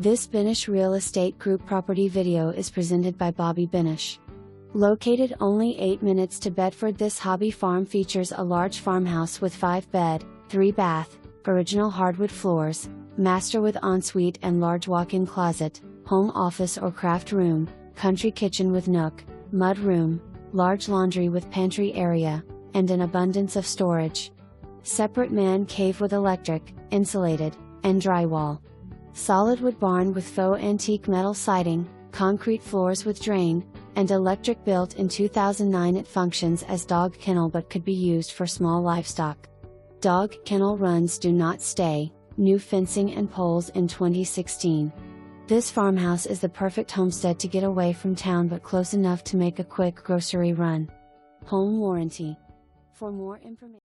This Benish Real Estate Group property video is presented by Benish. Located only 8 minutes to Bedford, this hobby farm features a large farmhouse with 5-bed, 3-bath, original hardwood floors, master with ensuite and large walk-in closet, home office or craft room, country kitchen with nook, mud room, large laundry with pantry area, and an abundance of storage. Separate man cave with electric, insulated, and drywall. Solid wood barn with faux antique metal siding, concrete floors with drain, and electric. Built in 2009, it functions as dog kennel but could be used for small livestock. Dog kennel runs do not stay, new fencing and poles in 2016. This farmhouse is the perfect homestead to get away from town but close enough to make a quick grocery run. Home warranty. For more information